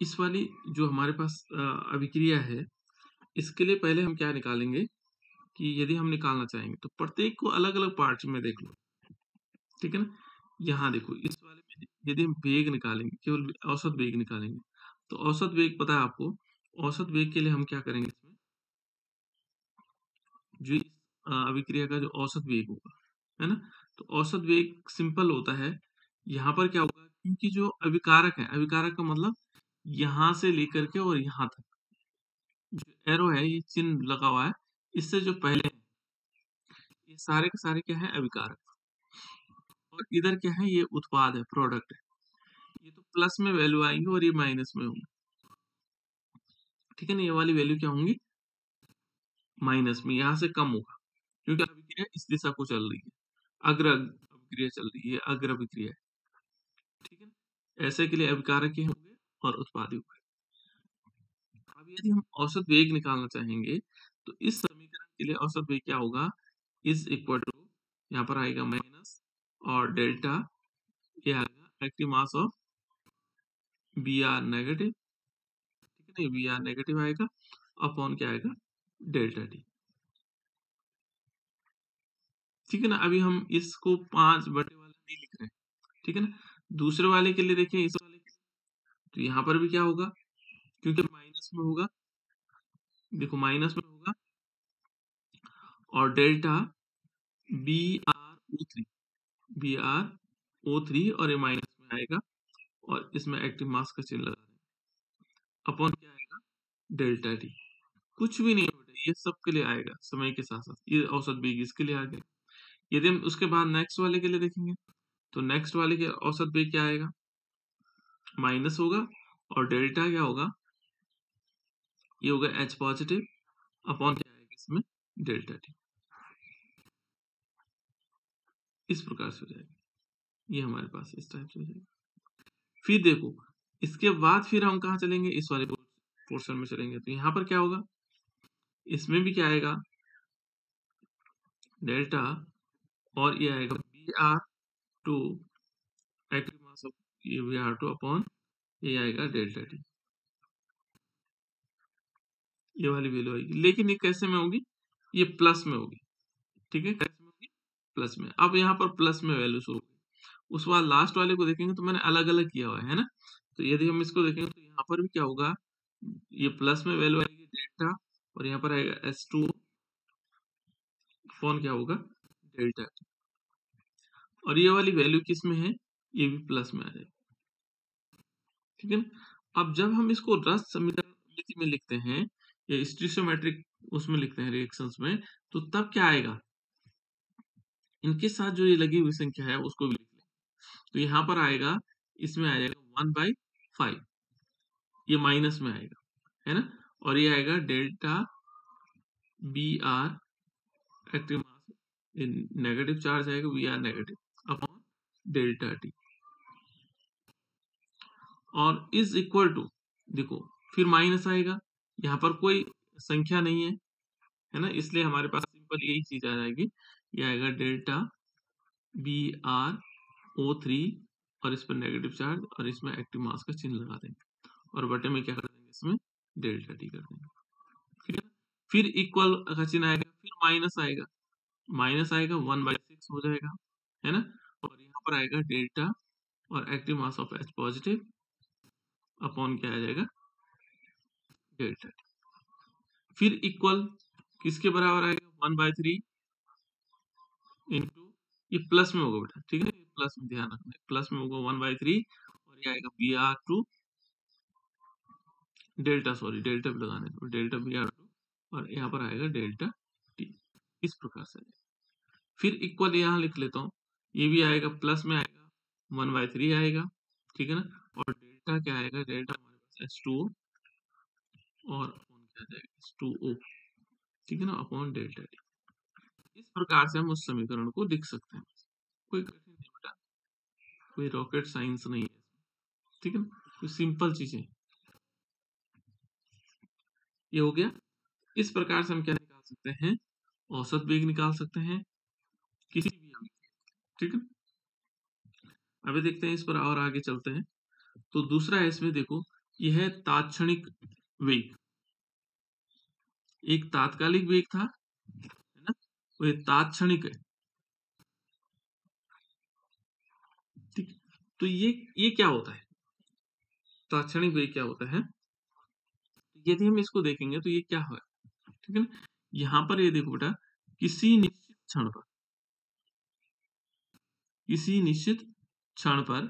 इस वाली जो हमारे पास अभिक्रिया है, इसके लिए पहले हम क्या निकालेंगे कि यदि हम निकालना चाहेंगे तो प्रत्येक को अलग-अलग पार्ट्स में देख लो, ठीक है ना? यहाँ देखो इस वाले में यदि हम वेग निकालेंगे, केवल औसत वेग निकालेंगे, तो औसत वेग पता है आपको, औसत वेग के लिए हम क्या करेंगे इसमें, जो इस अभिक्रिया का जो औसत वेग होगा, है ना? तो औसत वेग सिंपल होता है, यहाँ पर क्या होगा क्योंकि जो अभिकारक है, अभिकारक का मतलब यहाँ से लेकर के और यहाँ तक, जो एरो है ये चिन्ह लगा हुआ है, इससे जो पहले है, ये सारे के सारे क्या है अभिकारक, और इधर क्या है ये उत्पाद है, प्रोडक्ट है। ये तो प्लस में वैल्यू आएंगे और ये माइनस में होंगे, ठीक है ना? ये वाली वैल्यू क्या होंगी माइनस में, यहाँ से कम होगा क्योंकि अभिक्रिया इस दिशा को चल रही है, अग्र अभिक्रिया चल रही है, अग्र अभिक्रिया है, ठीक है ना? ऐसे के लिए अभिकारक ये होंगे और उत्पादी होंगे। अब यदि हम औसत वेग निकालना चाहेंगे तो इस समीकरण के लिए औसत वेग क्या होगा, इज इक्वल टू, यहाँ पर आएगा माइनस और डेल्टा, ये आएगा active mass of B R negative, ठीक है ना? बी आर नेगेटिव आएगा अपॉन क्या आएगा डेल्टा टी, ठीक है ना? अभी हम इसको 5 बटे वाला नहीं लिख रहे हैं, ठीक है ना? दूसरे वाले के लिए देखिए, इस वाले के लिए, तो यहाँ पर भी क्या होगा क्योंकि माइनस में होगा, देखो माइनस में होगा, और delta B R O three, B R O three, और ये माइनस में आएगा और इसमें एक्टिव मास का चिन्ह लगा देंगे अपॉन क्या आएगा डेल्टा टी। कुछ भी नहीं बेटा, ये सब के लिए आएगा समय के साथ साथ, ये औसत वेग इसके लिए आ गया। यदि हम उसके बाद नेक्स्ट वाले के लिए देखेंगे तो नेक्स्ट वाले के औसत वेग क्या आएगा, माइनस होगा, और डेल्टा क्या होगा, ये होगा एच पॉजिटिव अपॉन क्या आएगा इसमें डेल्टा टी, इस प्रकार से हो जाएगा। ये हमारे पास इस टाइप से हो जाएगा। फिर देखो इसके बाद फिर हम कहाँ चलेंगे, इस वाले पोर्शन में चलेंगे, तो यहाँ पर क्या होगा, इसमें भी क्या आएगा डेल्टा, और ये आएगा B R two active mass of, ये बी आर टू अपॉन ये आएगा डेल्टा टी, ये वाली वैल्यू आएगी, लेकिन ये कैसे में होगी, ये प्लस में होगी, ठीक है? कैसे में होगी प्लस में। अब यहाँ पर प्लस में वैल्यू शो होगी, उस बाद लास्ट वाले को देखेंगे तो मैंने अलग अलग किया हुआ है ना? तो यदि हम इसको देखेंगे तो यहाँ पर भी क्या होगा, ये प्लस में वैल्यू आएगी डेल्टा, और यहाँ पर आएगा एस टू अपॉन क्या होगा डेल्टा टी, और ये वाली वैल्यू किस में है, ये भी प्लस में आ जाएगी, ठीक है ना? अब जब हम इसको रस समीकरण में लिखते हैं या स्टीरियोमेट्रिक उसमें लिखते हैं रिएक्शंस में, तो तब क्या आएगा, इनके साथ जो ये लगी हुई संख्या है उसको भी लिख लें, तो यहाँ पर आएगा, इसमें आ जाएगा 1/5, ये माइनस में आएगा, है ना? और ये आएगा delta B R active mass, negative charge आएगा B R negative upon delta T, और इज इक्वल टू, देखो फिर माइनस आएगा, यहाँ पर कोई संख्या नहीं है ना? इसलिए हमारे पास सिंपल यही चीज आ जाएगी, ये आएगा delta B R O three, और इस पर नेगेटिव चार्ज और इसमें एक्टिव मास का चिन्ह लगा देंगे, और बटे में क्या कर देंगे इसमें डेल्टा टी कर देंगे, ठीक है? फिर इक्वल का चिन्ह आएगा, फिर माइनस आएगा, माइनस आएगा 1/6 हो जाएगा, है ना? और यहाँ पर आएगा डेल्टा और active mass of H positive upon क्या आ जाएगा डेल्टा टी, फिर इक्वल किसके बराबर आएगा 1/3 इंटू, ये प्लस में होगा बेटा, ठीक है? ये प्लस में ध्यान रखना है, प्लस में होगा 1/3, और ये आएगा B R two delta, sorry delta भी लगाने दो, डेल्टा बी आर टू, और यहाँ पर आएगा डेल्टा टी, इस प्रकार से। फिर इक्वल यहाँ लिख लेता हूँ, ये भी आएगा प्लस में आएगा 1/3 आएगा, ठीक है ना? और डेल्टा क्या आएगा, डेल्टा हमारे पास H2O, और अपॉन क्या आ जाएगा H2O, ठीक है ना, अपॉन डेल्टा टी। इस प्रकार से हम उस समीकरण को लिख सकते हैं, कोई कठिन नहीं बेटा, कोई रॉकेट साइंस नहीं है, ठीक है ना? कोई सिंपल चीजें, ये हो गया। इस प्रकार से हम क्या निकाल सकते हैं, औसत वेग निकाल सकते हैं किसी भी अभिक्रिया, ठीक है? अभी देखते हैं इस पर और आगे चलते हैं। तो दूसरा है इसमें देखो, यह है तात्क्षणिक वेग। एक तात्कालिक वेग था, है ना, वो ये तात्क्षणिक है। ठीक। तो ये क्या होता है, तात्क्षणिक वेग क्या होता है? यदि हम इसको देखेंगे तो ये क्या है, ठीक है ना। यहाँ पर ये देखो बेटा, किसी निश्चित क्षण पर, किसी निश्चित क्षण पर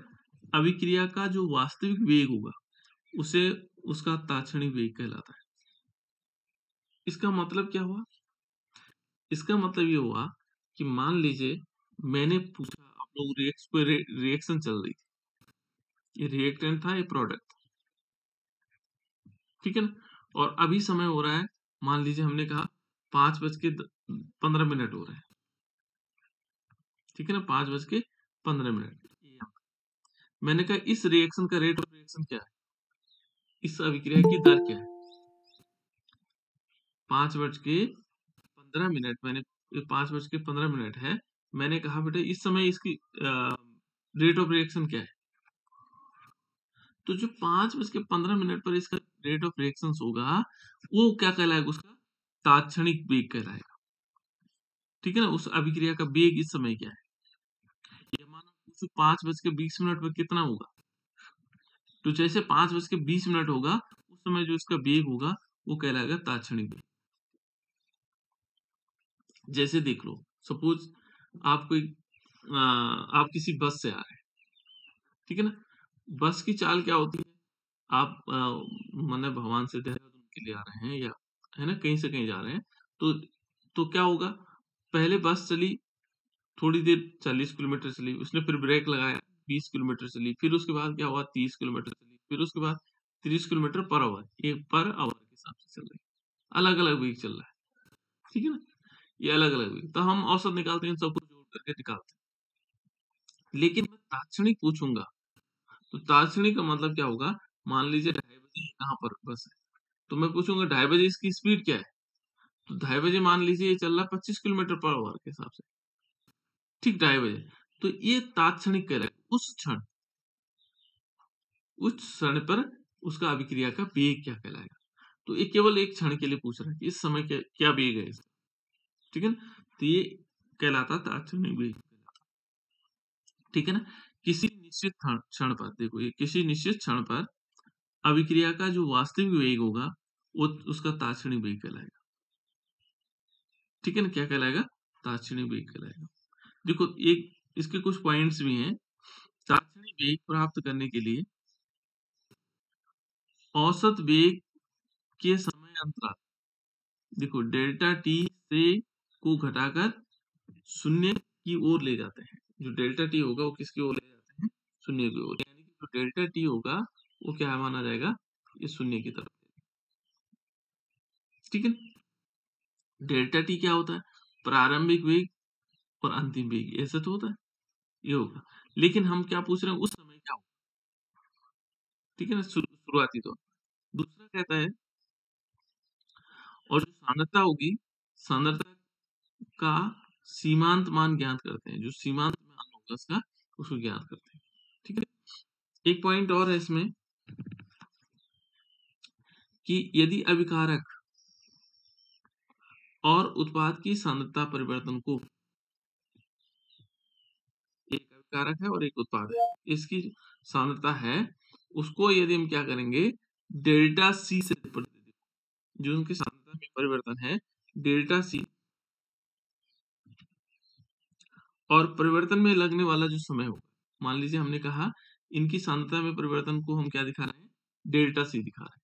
अभिक्रिया का जो वास्तविक वेग होगा उसे उसका तात्क्षणिक वेग कहलाता है। इसका मतलब क्या हुआ? इसका मतलब ये हुआ कि मान लीजिए मैंने पूछा, आप लोग रिएक्शन चल रही थी, ये रिएक्टेंट था, ये प्रोडक्ट, ठीक है ना। और अभी समय हो रहा है, मान लीजिए हमने कहा 5:15 हो रहे हैं, ठीक है ना, 5:15। मैंने कहा इस रिएक्शन का रेट ऑफ रिएक्शन क्या है, इस अभिक्रिया की दर क्या है? 5:15 मैंने, 5:15 है, मैंने कहा बेटा इस समय इसकी रेट ऑफ रिएक्शन क्या है? तो जो 5:15 पर इसका रेट ऑफ रिएक्शन होगा वो क्या कहलाएगा, उसका तात्क्षणिक वेग कहलाएगा, ठीक है ना। उस अभिक्रिया का वेग इस समय क्या है, ये मानो पूछो 5:20 पर कितना होगा, तो जैसे 5:20 होगा उस समय जो इसका वेग होगा वो कहलाएगा तात्क्षणिक वेग। जैसे देख लो, सपोज आप कोई आप किसी बस से आ रहे हैं, ठीक है ना। बस की चाल क्या होती है, आप माने भगवान से देहरादून के लिए आ रहे हैं, या है ना कहीं से कहीं जा रहे हैं, तो क्या होगा, पहले बस चली, थोड़ी देर 40 किलोमीटर चली, उसने फिर ब्रेक लगाया, 20 किलोमीटर चली, फिर उसके बाद क्या हुआ, 30 किलोमीटर चली, फिर उसके बाद 30 किलोमीटर पर आवर, ये पर आवर के हिसाब से चल रही है, अलग अलग वेग चल रहा है, ठीक है ना। ये अलग अलग वेग, तो हम औसत निकालते हैं, इन सबको जोड़ करके निकालते हैं। लेकिन मैं तात्क्षणिक पूछूंगा तो तात्क्षणिक का मतलब क्या होगा, मान लीजिए 2:30 बजे कहाँ पर बस है, तो मैं पूछूंगा 2:30 बजे इसकी स्पीड क्या है, तो 2:30 बजे मान लीजिए ये चल रहा है 25 किलोमीटर पर आवर के हिसाब से, ठीक 2:30 बजे। तो ये तात्क्षणिक कह रहा है, उस क्षण पर उसका अभिक्रिया का वेग क्या कहलाएगा। तो ये केवल एक क्षण के लिए पूछ रहा है कि इस समय क्या क्या वेग है इसका, ठीक है ना। तो ये कहलाता तात्क्षणिक वेग, ठीक है ना। किसी निश्चित क्षण पर, देखो ये किसी निश्चित क्षण पर अभिक्रिया का जो वास्तविक वेग होगा वो उसका तात्क्षणिक वेग कहलाएगा, ठीक है ना। क्या कहलाएगा, तात्क्षणिक वेग कहलाएगा। देखो एक इसके कुछ पॉइंट्स भी हैं। तात्क्षणिक वेग प्राप्त करने के लिए औसत वेग के समय अंतराल, देखो डेल्टा टी से को घटाकर शून्य की ओर ले जाते हैं। जो डेल्टा टी होगा वो किसकी ओर ले जाते हैं, शून्य की ओर, यानी कि जो डेल्टा टी होगा वो क्या माना जाएगा, ये शून्य की तरफ, ठीक है। डेल्टा टी क्या होता है, प्रारंभिक वेग और अंतिम वेग, ऐसा तो होता है, ये होगा। लेकिन हम क्या पूछ रहे हैं, उस समय क्या होगा, ठीक है ना, शुरुआती तो। दूसरा कहता है, और जो सांद्रता होगी, सांद्रता का सीमांत मान ज्ञात करते हैं, जो सीमांत मान होगा इसका उसको ज्ञात करते हैं, ठीक है। एक पॉइंट और है इसमें कि यदि अभिकारक और उत्पाद की सांद्रता परिवर्तन को, एक अभिकारक है और एक उत्पाद है, इसकी सांद्रता है, उसको यदि हम क्या करेंगे, डेल्टा सी से जो उनकी सांद्रता में परिवर्तन है, डेल्टा सी, और परिवर्तन में लगने वाला जो समय होगा, मान लीजिए हमने कहा इनकी सांद्रता में परिवर्तन को हम क्या दिखा रहे हैं, डेल्टा सी दिखा रहे हैं,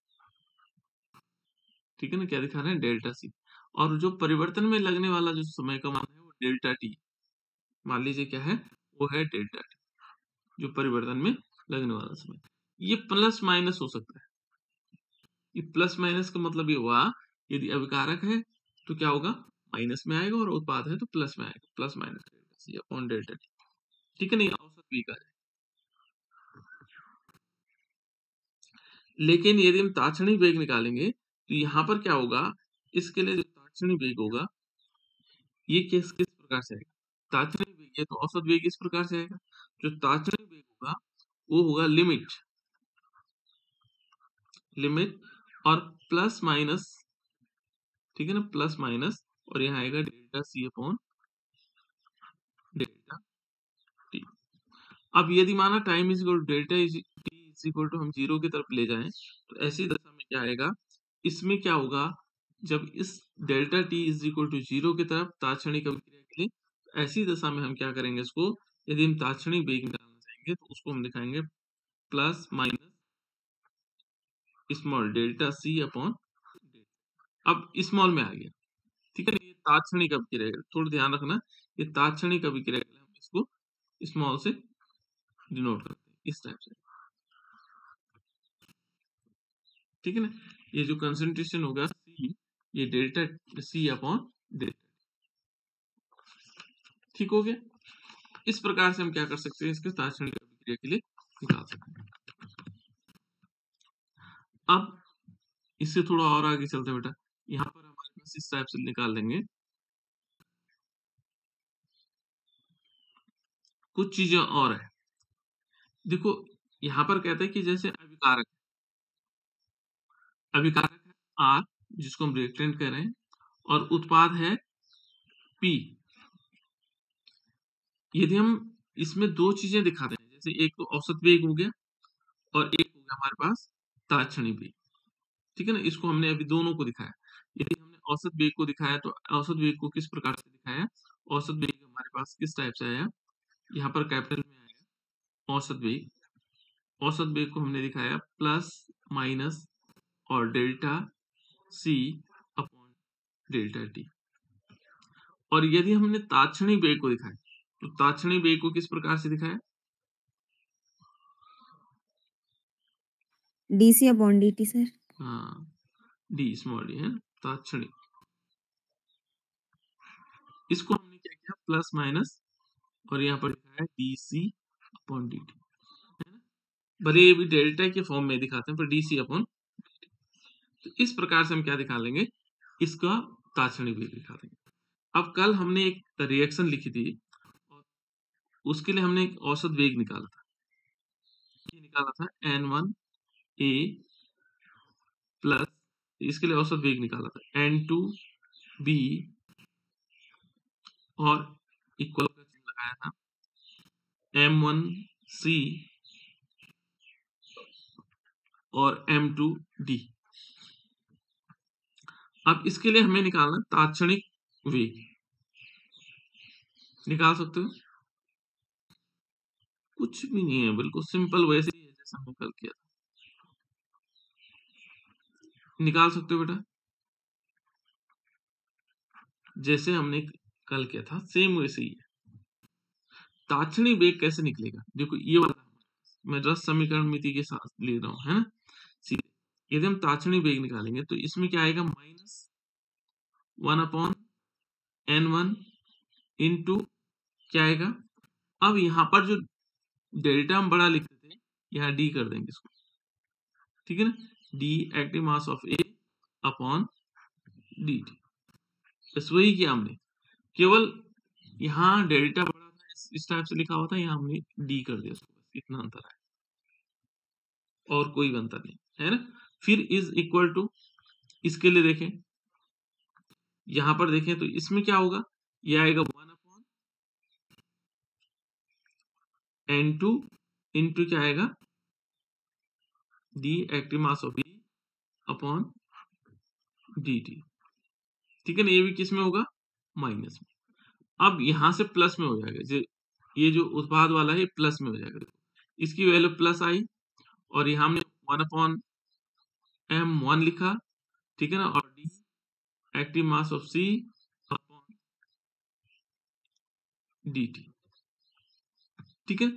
ठीक है ना, क्या दिखा रहे हैं, डेल्टा सी। और जो परिवर्तन में लगने वाला जो समय का मान है वो डेल्टा टी, मान लीजिए क्या है, वो है डेल्टा टी, जो परिवर्तन में लगने वाला समय। ये प्लस माइनस हो सकता है, ये प्लस माइनस का मतलब ये हुआ, यदि अभिकारक है तो क्या होगा, माइनस में आएगा, और उत्पाद है तो प्लस में आएगा, plus minus delta C upon delta T, ठीक है नहीं, औसत भी का है। लेकिन यदि हम तात्क्षणिक वेग निकालेंगे तो यहाँ पर क्या होगा, इसके लिए जो तात्क्षणिक वेग होगा ये किस किस प्रकार से आएगा, तात्क्षणिक वेग है तो औसत वेग इस प्रकार से आएगा, जो तात्क्षणिक वेग होगा वो होगा लिमिट लिमिट और प्लस माइनस, ठीक है ना, प्लस माइनस, और यहाँ आएगा delta C upon delta T. अब यदि माना time is equal to delta T is equal to हम जीरो की तरफ ले जाएं, तो ऐसी दशा में क्या आएगा, इसमें क्या होगा, जब इस delta T is equal to zero की तरफ तात्क्षणिक अभिक्रिया के लिए, तो ऐसी दशा में हम क्या करेंगे, इसको यदि हम तात्क्षणिक वेग निकालना चाहेंगे तो उसको हम दिखाएंगे plus minus small delta C upon, अब स्मॉल में आ गया, ठीक है ना, ये तात्क्षणिक अभिक्रिया है, थोड़ा ध्यान रखना, ये तात्क्षणिक अभिक्रिया के लिए हम इसको स्मॉल से डिनोट करते हैं इस टाइप से, ठीक है ना। ये जो कंसंट्रेशन होगा सी, ये डेल्टा सी अपॉन डेल्टा, ठीक हो गया। इस प्रकार से हम क्या कर सकते हैं, इसके तात्क्षणिक अभिक्रिया के लिए निकाल सकते हैं। अब इससे थोड़ा और आगे चलते हैं बेटा, यहाँ पर हमारे पास इस टाइप से निकाल लेंगे, कुछ चीजें और है। देखो यहाँ पर कहते हैं कि जैसे अभिकारक, अभिकारक है आर, जिसको हम रिएक्टेंट कह रहे हैं, और उत्पाद है पी। यदि हम इसमें दो चीजें दिखाते हैं, जैसे एक तो औसत वेग हो गया और एक हो गया हमारे पास तात्क्षणिक वेग, ठीक है ना, इसको हमने अभी दोनों को दिखाया। यदि हमने औसत वेग को दिखाया तो औसत वेग को किस प्रकार से दिखाया, औसत वेग हमारे पास किस टाइप से आया, यहाँ पर कैपिटल में आया औसत वेग, औसत वेग को हमने दिखाया प्लस माइनस और delta C upon delta T. और यदि हमने तात्क्षणिक वेग को दिखाया तो तात्क्षणिक वेग को किस प्रकार से दिखाया, डीसी अपॉन डीटी सर। हाँ, डी स्मॉल डी है ना, तात्क्षणिक, इसको हमने क्या किया प्लस माइनस, और यहाँ पर लिखा है D C upon D T, है ना, भले ये भी डेल्टा के फॉर्म में दिखाते हैं पर डी सी अपॉन, तो इस प्रकार से हम क्या दिखा लेंगे, इसका तात्क्षणिक वेग दिखा देंगे। अब कल हमने एक रिएक्शन लिखी थी और उसके लिए हमने एक औसत वेग निकाला था, ये निकाला था N1 A प्लस, इसके लिए औसत वेग निकाला था N2 B और इक्वल का चिन्ह लगाया था M1 C और M2 D। अब इसके लिए हमें निकालना तात्क्षणिक वेग, निकाल सकते हो, कुछ भी नहीं है, बिल्कुल सिंपल वैसे ही है जैसा हमने कल किया था, निकाल सकते हो बेटा, जैसे हमने कल किया था सेम वैसे ही है। तात्क्षणिक वेग कैसे निकलेगा, देखो ये वाला मैं रस समीकरण मिति के साथ ले रहा हूँ, है ना, सीधे यदि हम तात्क्षणिक वेग निकालेंगे तो इसमें क्या आएगा, माइनस 1/n1 इंटू क्या आएगा, अब यहाँ पर जो डेल्टा हम बड़ा लिखते थे, यहाँ डी कर देंगे इसको, ठीक है ना, D active mass of A upon D T, बस वही किया हमने, केवल यहाँ डेल्टा बड़ा था इस टाइप से लिखा हुआ था, यहाँ हमने डी कर दिया उसको, बस इतना अंतर है और कोई अंतर नहीं है ना। फिर इज इक्वल टू, इसके लिए देखें, यहां पर देखें तो इसमें क्या होगा, ये आएगा 1/n2 इंटू क्या आएगा, D active mass of B upon D T, ठीक है ना, ये भी किस में होगा, माइनस में। अब यहां से प्लस में हो जाएगा, ये जो उत्पाद वाला है प्लस में हो जाएगा, इसकी वैल्यू प्लस आई, और यहां हमने 1/m1 लिखा, ठीक है ना, और D active mass of C upon D T, ठीक है,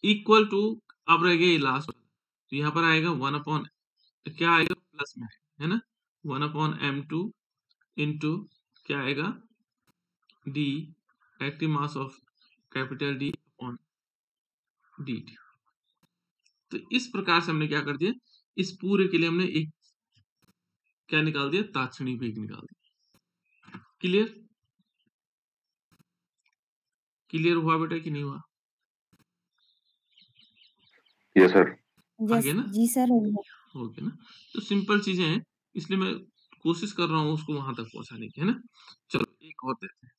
इक्वल टू, अब रह गया ये लास्ट वाला, तो यहाँ पर आएगा 1/, क्या आएगा प्लस में है ना, 1/m2 इंटू क्या आएगा, D active mass of capital D upon D T. तो इस प्रकार से हमने क्या कर दिया, इस पूरे के लिए हमने एक क्या निकाल दिया, तात्क्षणिक वेग निकाल दिया। क्लियर, क्लियर हुआ बेटा कि नहीं हुआ? Yes sir. आ गया ना? जी सर, हो गया। हो गया ना? तो सिंपल चीजें हैं, इसलिए मैं कोशिश कर रहा हूँ उसको वहां तक पहुंचाने की, है ना? चलो एक और देते हैं।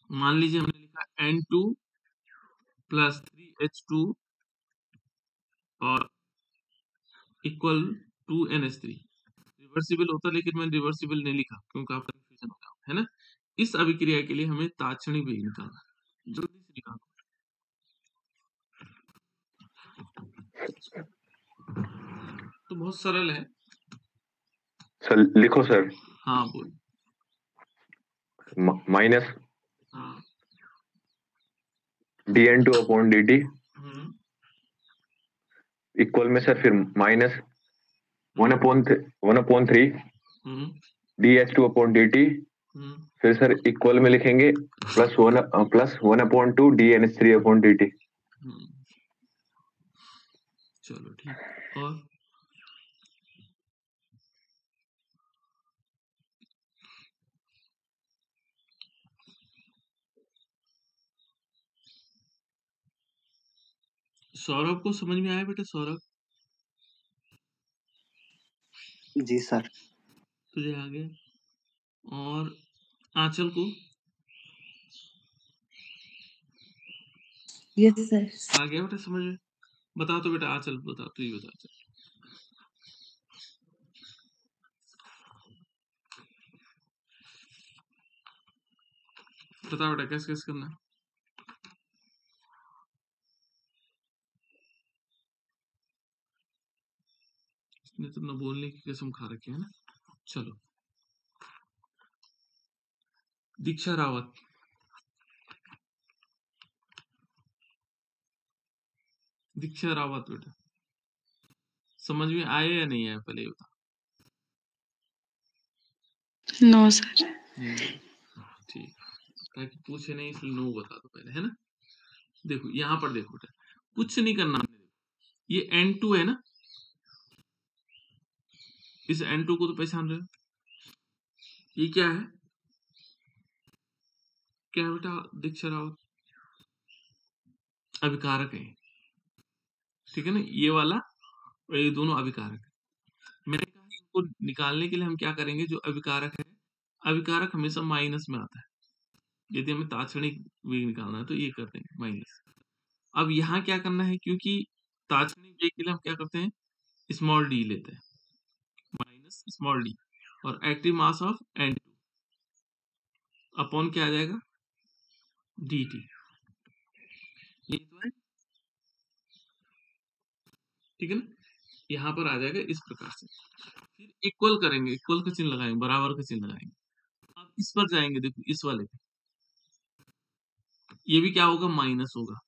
मान लीजिए हमने लिखा N2 प्लस 3H2 और इक्वल टू NH3। रिवर्सिबल होता लेकिन मैंने रिवर्सिबल नहीं लिखा क्योंकि आपका कंफ्यूजन होगा, है ना? इस अभिक्रिया के लिए हमें ताक्षणिक वेग निकालना है। जल्दी से निकालो। तो बहुत सरल है। सर लिखो सर। हाँ बोल। माइनस हाँ। dn2 अपॉन dt हम्म इक्वल में सर फिर माइनस हम्म 1/3 हम्म dh2 अपॉन dt हम्म फिर सर इक्वल में लिखेंगे +1/2 dnh3 अपॉन dt। हम्म। चलो ठीक। और सौरभ को समझ में आया बेटा? सौरभ जी सर। तुझे आ गया? और आंचल को यस सर। आ गया बेटा समझ में? बता तो बेटा, आंचल बता, तू ही बता। चल बता बेटा, कैसे कैसे करना है? इसने तो न बोलने की कसम खा रखी है ना। चलो, दीक्षा रावत। दीक्षा रावत बेटा, समझ में आया या नहीं आया पहले ये बता। No sir. नहीं आया, ठीक। ताकि पूछे नहीं इसलिए नो बता दो पहले, है ना? देखो यहाँ पर देखो बेटा, कुछ नहीं करना हमने। ये N2 है ना, इस N2 को तो पहचान रहे हो। ये क्या है? क्या है बेटा दीक्षा रावत? अभिकारक है, ठीक है ना? ये वाला और ये दोनों अभिकारक है। मैंने कहा इनको निकालने के लिए हम क्या करेंगे? जो अभिकारक है, अभिकारक हमेशा माइनस में आता है। यदि हमें ताक्षणिक वेग निकालना है तो ये कर देंगे माइनस। अब यहाँ क्या करना है? क्योंकि ताक्षणिक वेग के लिए हम क्या करते हैं? स्मॉल डी लेते हैं, माइनस स्मॉल डी, और active mass of N2 upon क्या आ जाएगा? dt। ये तो है, ठीक है ना? यहाँ पर आ जाएगा इस प्रकार से। फिर इक्वल करेंगे, इक्वल का चिन्ह लगाएंगे, बराबर का चिन्ह लगाएंगे। अब इस पर जाएंगे, देखो इस वाले पे, ये भी क्या होगा? माइनस होगा।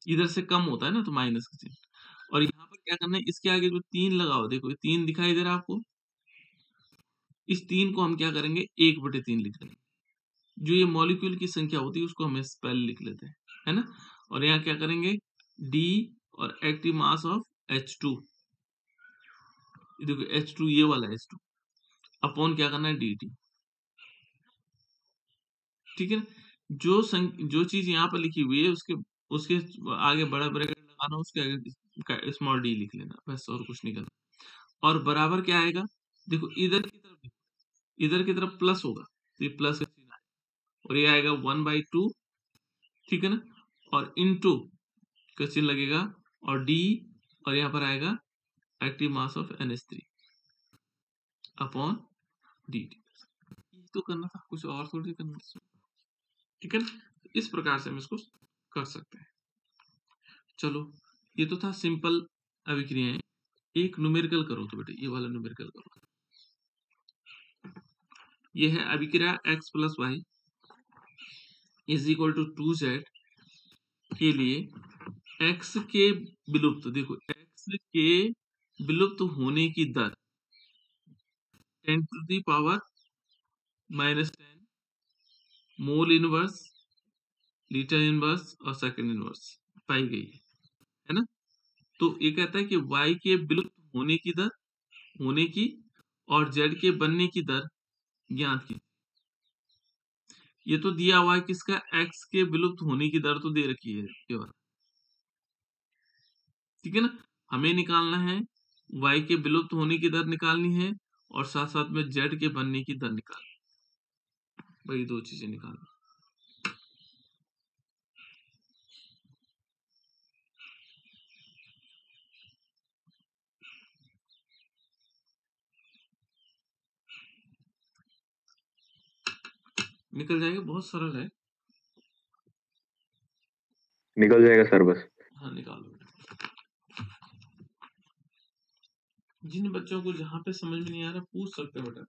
इधर से कम होता है ना, तो माइनस का चिन्ह। और यहाँ पर क्या करना है? इसके आगे जो 3 लगाओ, देखो ये 3 दिखाई दे रहा है आपको। इस 3 को हम क्या करेंगे? 1/3 लिख देंगे। जो ये मॉलिक्यूल की संख्या होती है उसको हम स्पेल लिख लेते हैं, है ना? और यहाँ क्या करेंगे? d और एक्टिव मास ऑफ H2, देखो H2 ये वाला H2 अपॉन क्या करना है? dt, ठीक है ना? जो चीज यहाँ पर लिखी हुई है उसके उसके आगे बड़ा ब्रैकेट लगाना, उसके आगे स्मॉल डी लिख लेना, बस और कुछ नहीं करना। और बराबर क्या आएगा? देखो इधर की तरफ, इधर की तरफ प्लस होगा तो ये प्लस का चिन्ह आएगा, और ये आएगा 1/2, ठीक है ना? और इनटू का चिन्ह लगेगा, और डी, और यहाँ पर आएगा active mass of NH3 upon dt। ये तो करना था, कुछ और थोड़ी करना था, ठीक है ना? इस प्रकार से हम इसको कर सकते हैं। चलो, ये तो था सिंपल अभिक्रियाएं। एक न्यूमेरिकल करो तो बेटे, ये वाला न्यूमेरिकल करो। ये है अभिक्रिया x plus Y is equal to 2z के लिए x के विलुप्त, देखो x के विलुप्त होने की दर 10⁻⁻10 मोल इनवर्स, लीटर इनवर्स और सेकंड इनवर्स पाई गई है ना? तो ये कहता है कि y के विलुप्त होने की दर, होने की, और z के बनने की दर ज्ञात की। ये तो दिया हुआ है किसका? x के विलुप्त होने की दर तो दे रखी है ये वाला, ठीक है ना? हमें निकालना है y के विलुप्त होने की दर निकालनी है और साथ साथ में z के बनने की दर निकालनी, वही दो चीजें निकालनी। निकल जाएगा, बहुत सरल है। निकल जाएगा सर बस। हाँ निकालो। जिन बच्चों को जहाँ पे समझ में नहीं आ रहा पूछ सकते हो बेटा।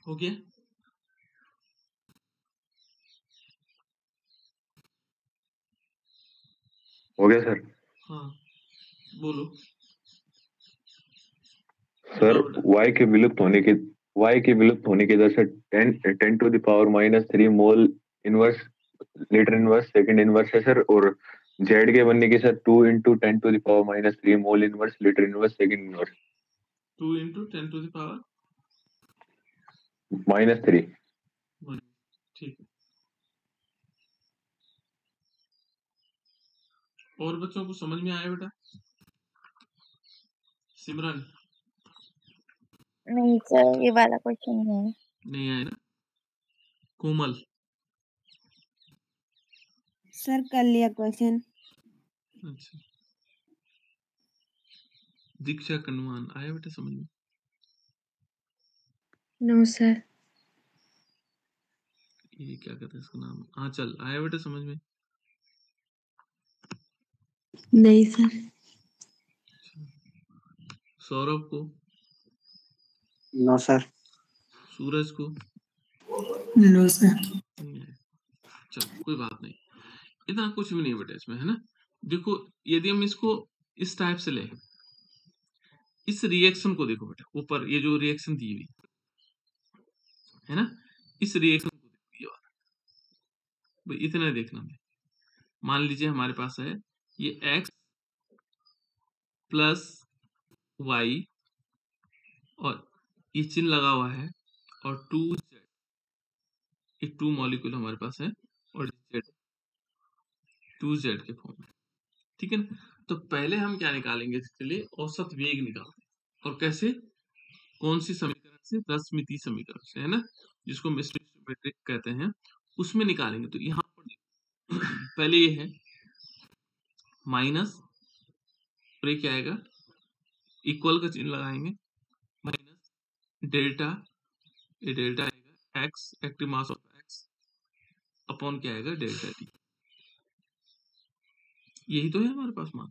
हो गया? हो गया सर। हाँ बोलो। सर बताओ बेटा। y के विलुप्त होने की दर से 10 to the power -3 mole inverse litre inverse second inverse है सर, और z के बनने की sir 2 into 10 to the power -3 mole inverse litre inverse second inverse 2 into 10 to the power -3। ठीक है। और बच्चों को समझ में आया बेटा? सिमरन नहीं सर, ये वाला क्वेश्चन है। नहीं आया ना? कोमल सर कर लिया क्वेश्चन। अच्छा। दीक्षा कनवान आया बेटा समझ में? No sir. ये क्या कहते हैं इसका नाम? हाँ चल आया बेटा समझ में? नहीं सर। सौरभ को? No sir. सूरज को? No sir. नहीं आया। चलो कोई बात नहीं, इतना कुछ भी नहीं बेटा इसमें, है ना? देखो यदि हम इसको इस टाइप से लें, इस रिएक्शन को देखो बेटा, ऊपर ये जो रिएक्शन दी हुई है ना, इस रिएक्शन को देखो, ये वाला भाई इतना देखना है। मान लीजिए हमारे पास है ये x प्लस वाई और ये चिन्ह लगा हुआ है और 2z, ये 2 मॉलिक्यूल हमारे पास है और z 2z के फॉर्म में, ठीक है ना? तो पहले हम क्या निकालेंगे इसके लिए? औसत वेग निकालते हैं। और कैसे? कौन सी समीकरण से? रसमिति समीकरण से, है ना, जिसको मिश्रित कहते हैं, उसमें निकालेंगे। तो यहाँ पर पहले ये है माइनस, और ये क्या आएगा? इक्वल का चिन्ह लगाएंगे, माइनस डेल्टा, ये डेल्टा आएगा x active mass of x upon क्या आएगा? Delta T. यही तो है हमारे पास मान,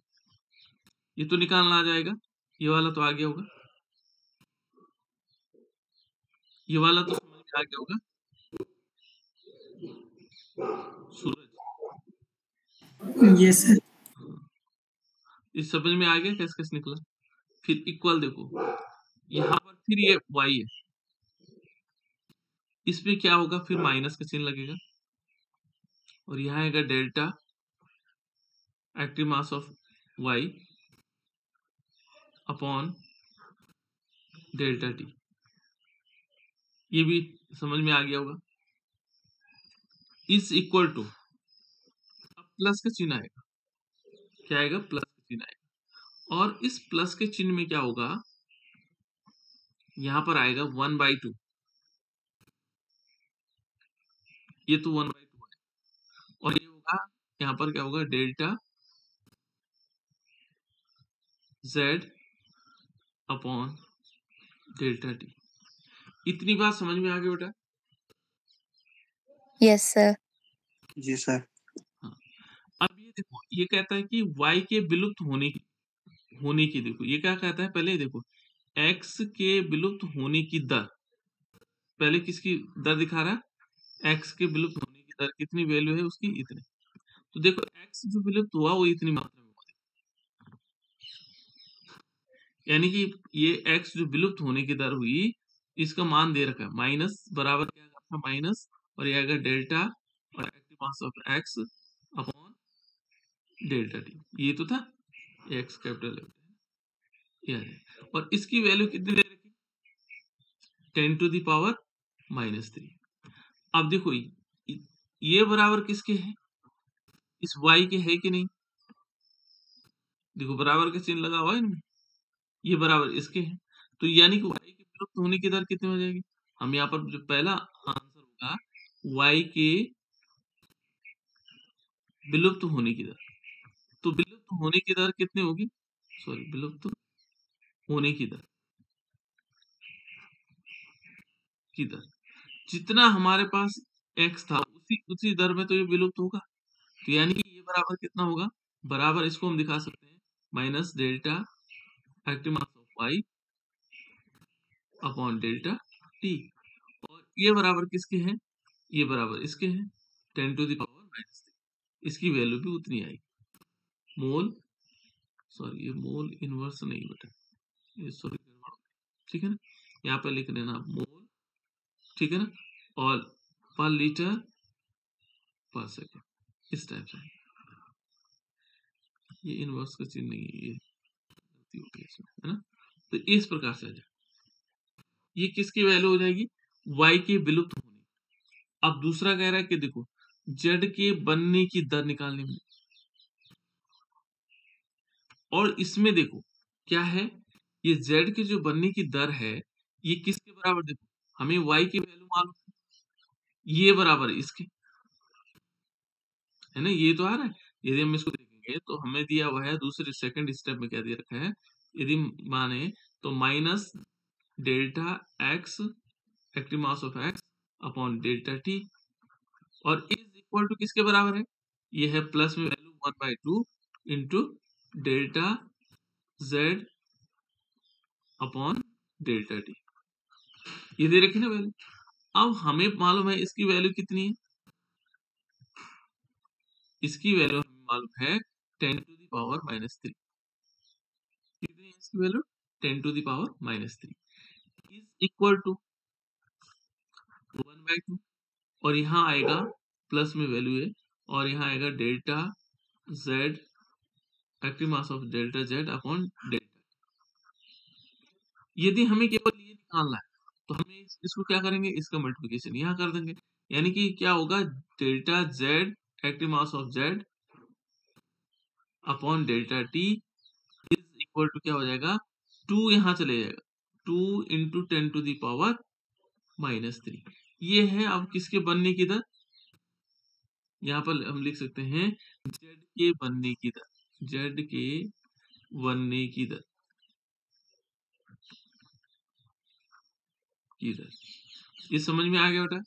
ये तो निकालना आ जाएगा। ये वाला तो आ गया होगा, ये वाला तो समझ में आ गया होगा सूरज? Yes sir. इस समझ में आ गया कैसे कैसे निकला? फिर इक्वल देखो, यहाँ पर फिर ये y है, इसमें क्या होगा? फिर माइनस का चिन्ह लगेगा और यहाँ आएगा delta active mass of y upon delta T. ये भी समझ में आ गया होगा। इज इक्वल टू, अब प्लस का चिन्ह आएगा, क्या आएगा? प्लस का चिन्ह आएगा, और इस प्लस के चिन्ह में क्या होगा? यहां पर आएगा 1/2, ये तो 1/2 है और ये यहाँ पर क्या होगा, delta z upon delta t। इतनी बात समझ में आ गई बेटा? Yes sir. जी सर। हाँ। अब ये देखो, ये कहता है कि y के विलुप्त होने की देखो, ये क्या कहता है, पहले देखो x के विलुप्त होने की दर, पहले किसकी दर दिखा रहा है, x के विलुप्त होने की दर कितनी वैल्यू है उसकी, इतने। तो देखो x जो विलुप्त हुआ वो इतनी मात्रा में हुआ, यानी कि ये x जो विलुप्त होने की दर हुई, इसका मान दे रखा है माइनस, बराबर क्या था, माइनस, और ये आएगा डेल्टा और active mass of x upon delta T, ये तो था x कैपिटल है, और इसकी वैल्यू कितनी दे रखी, 10 टू द पावर -3। अब देखो ये बराबर किसके है, इस y के है कि नहीं, देखो बराबर का चिन्ह लगा हुआ है इनमें, ये बराबर इसके है, तो यानी कि y के विलुप्त होने की दर कितनी हो जाएगी, हम यहाँ पर जो पहला आंसर होगा y के विलुप्त होने की दर, तो विलुप्त होने की दर कितनी होगी, सॉरी विलुप्त होने की दर जितना हमारे पास x था उसी दर में तो ये विलुप्त होगा, तो यानी कि ये बराबर कितना होगा, बराबर इसको हम दिखा सकते हैं minus delta active mass of y upon delta t, और ये बराबर किसके हैं, ये बराबर इसके हैं 10 टू द पावर -3, इसकी वैल्यू भी उतनी आएगी, मोल, सॉरी ये मोल इनवर्स नहीं बेटा, ये सॉरी, ठीक है ना, यहाँ पर लिख लेना मोल, ठीक है ना, और पर लीटर पर सेकेंड, इस टाइप से, ये इनवर्स का चिन्ह नहीं है, ये गलती हो गई इसमें, है ना, तो इस प्रकार से आ जाए, ये किसकी वैल्यू हो जाएगी, y के विलुप्त होने। अब दूसरा कह रहा है कि देखो z के बनने की दर निकालने में, और इसमें देखो क्या है, ये z के जो बनने की दर है ये किसके बराबर, देखो हमें y की वैल्यू मालूम है, ये बराबर है इसके, है ना, ये तो आ रहा है, यदि हम इसको देखेंगे तो हमें दिया हुआ है दूसरे सेकंड स्टेप में क्या दे रखा है, यदि माने तो minus delta x active mass of x upon delta t, और इज इक्वल टू किसके बराबर है, ये है प्लस में value 1/2 into delta z upon delta t, ये दे रखी ना वैल्यू। अब हमें मालूम है इसकी वैल्यू कितनी है, इसकी वैल्यू हमें मालूम है 10 टू द पावर -3, कितनी है इसकी value, 10 to the power -3 is equal to 1/2, और यहाँ आएगा प्लस में वैल्यू है, और यहाँ आएगा delta z active mass of delta z upon delta. यदि हमें केवल ये निकालना है तो हमें इसको क्या करेंगे, इसका मल्टीप्लिकेशन यहाँ कर देंगे, यानी कि क्या होगा, delta z active mass of z upon delta t is equal to क्या हो जाएगा, 2 यहाँ चले जाएगा, 2 इंटू 10 टू द पावर -3, ये है अब किसके बनने की दर, यहाँ पर हम लिख सकते हैं z के बनने की दर, z के बनने की दर ये समझ में आ गया बेटा,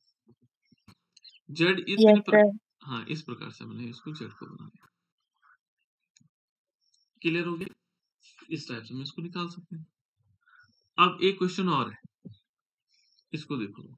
z यस सर। हाँ इस प्रकार से हमने इसको z को बना दिया, क्लियर हो गया, इस टाइप से हम इसको निकाल सकते हैं। अब एक क्वेश्चन और है, इसको देखो,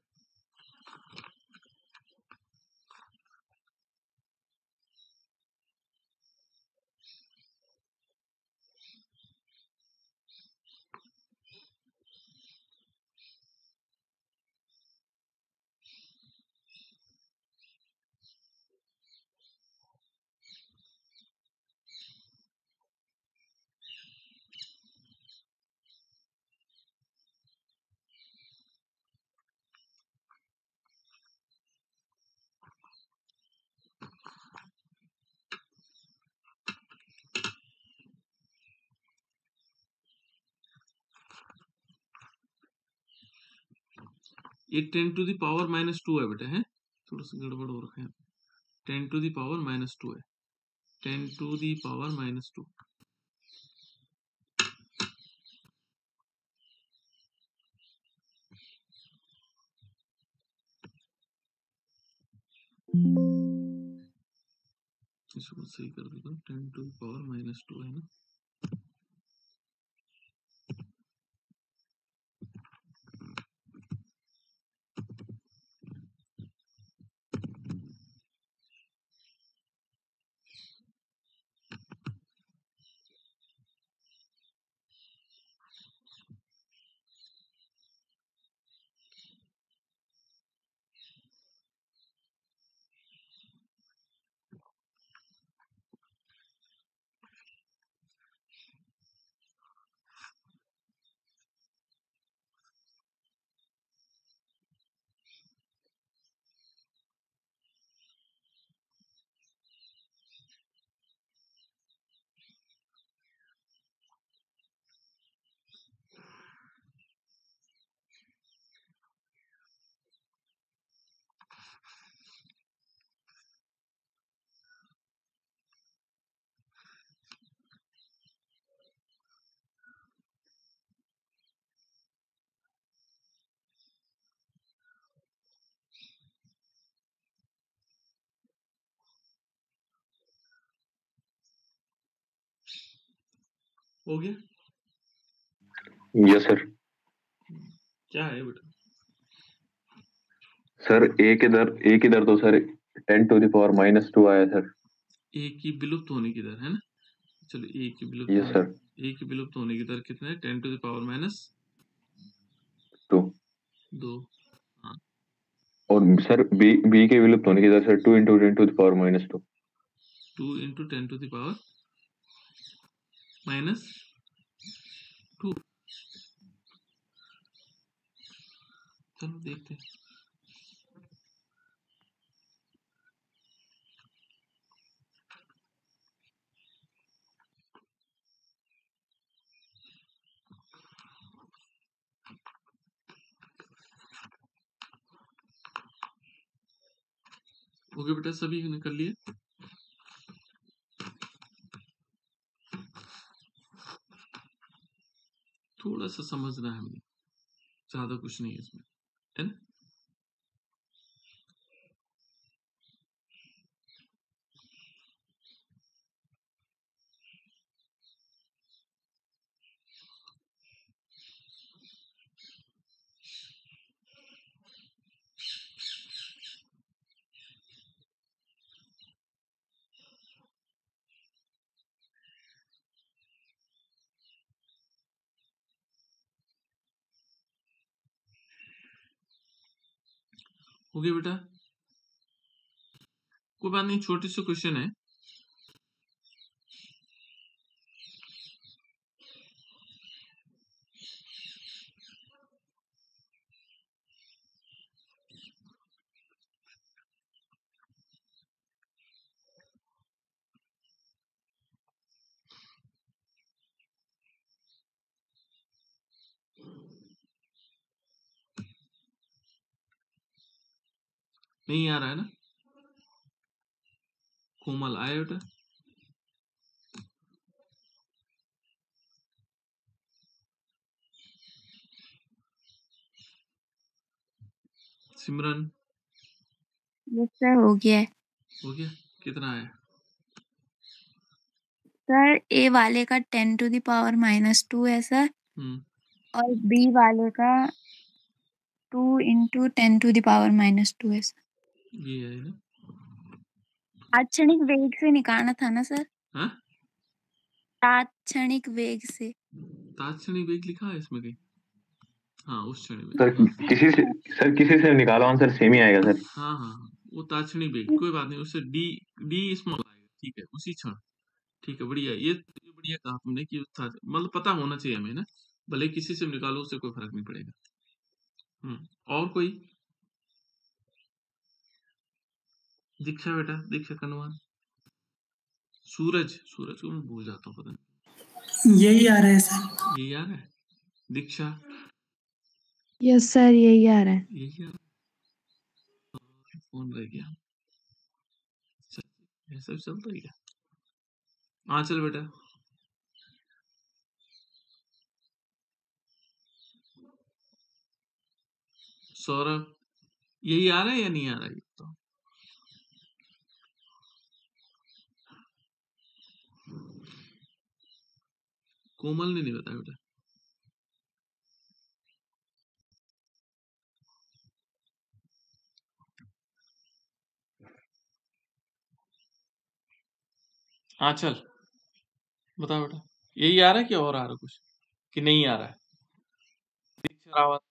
ये 10 टू द पावर -2 है बेटा, है थोड़ा सा गड़बड़ हो रखा है, 10 टू द पावर -2 है, 10 to the power -2। इसको सही कर देता हूँ, 10 to the power -2 है ना। हो गया? Yes sir. क्या है बेटा? सर एक इधर तो सर 10 to the power -2 आया सर। ए की विलुप्त होने की दर है ना। चलो ए की विलुप्त यस सर। ए की विलुप्त होने की दर कितना है? 10 to the power -2। 2। हाँ, और सर बी के विलुप्त होने की दर sir 2 into 10 to the power -2। 2 into 10 to the power -2। चलो देखते हैं। ओके बेटा, सभी ने कर लिए? थोड़ा सा समझना है हमें, ज्यादा कुछ नहीं है इसमें, है ना। हो गया बेटा? कोई बात नहीं, छोटे से क्वेश्चन है। नहीं आ रहा है ना? कोमल आया बेटा? सिमरन? यस सर, हो गया है। हो गया? कितना आया? सर ए वाले का 10 to the power -2 है सर, और बी वाले का 2 into 10 to the power -2 है सर। ये है ना? तात्क्षणिक वेग से निकालना था ना सर? हाँ? तात्क्षणिक वेग से। तात्क्षणिक वेग लिखा है इसमें कहीं? हाँ, उस क्षण में। सर किसी से निकालो आंसर सेम ही आएगा सर। हाँ हाँ हाँ, वो तात्क्षणिक वेग, कोई बात नहीं, उससे डी डी स्मॉल आएगा, ठीक है, उसी क्षण। ठीक है, बढ़िया। ये बढ़िया कहा तुमने कि मतलब पता होना चाहिए हमें ना, भले किसी से निकालो, उससे कोई फर्क नहीं पड़ेगा। और कोई? दीक्षा बेटा, दीक्षा कनवान। सूरज को मैं भूल जाता हूँ, पता नहीं। यही आ रहा है सर। यही आ रहा है? दीक्षा? यस सर, यही आ रहा है। यही आ रहा है। फोन रह गया, ऐसा भी चलता है क्या? हाँ चल बेटा। सौरभ, यही आ रहा है या नहीं आ रहा है? तो कोमल ने नहीं बताया बेटा। हाँ चल बता बेटा, यही आ रहा है कि और आ रहा है कुछ, कि नहीं आ रहा है? रावत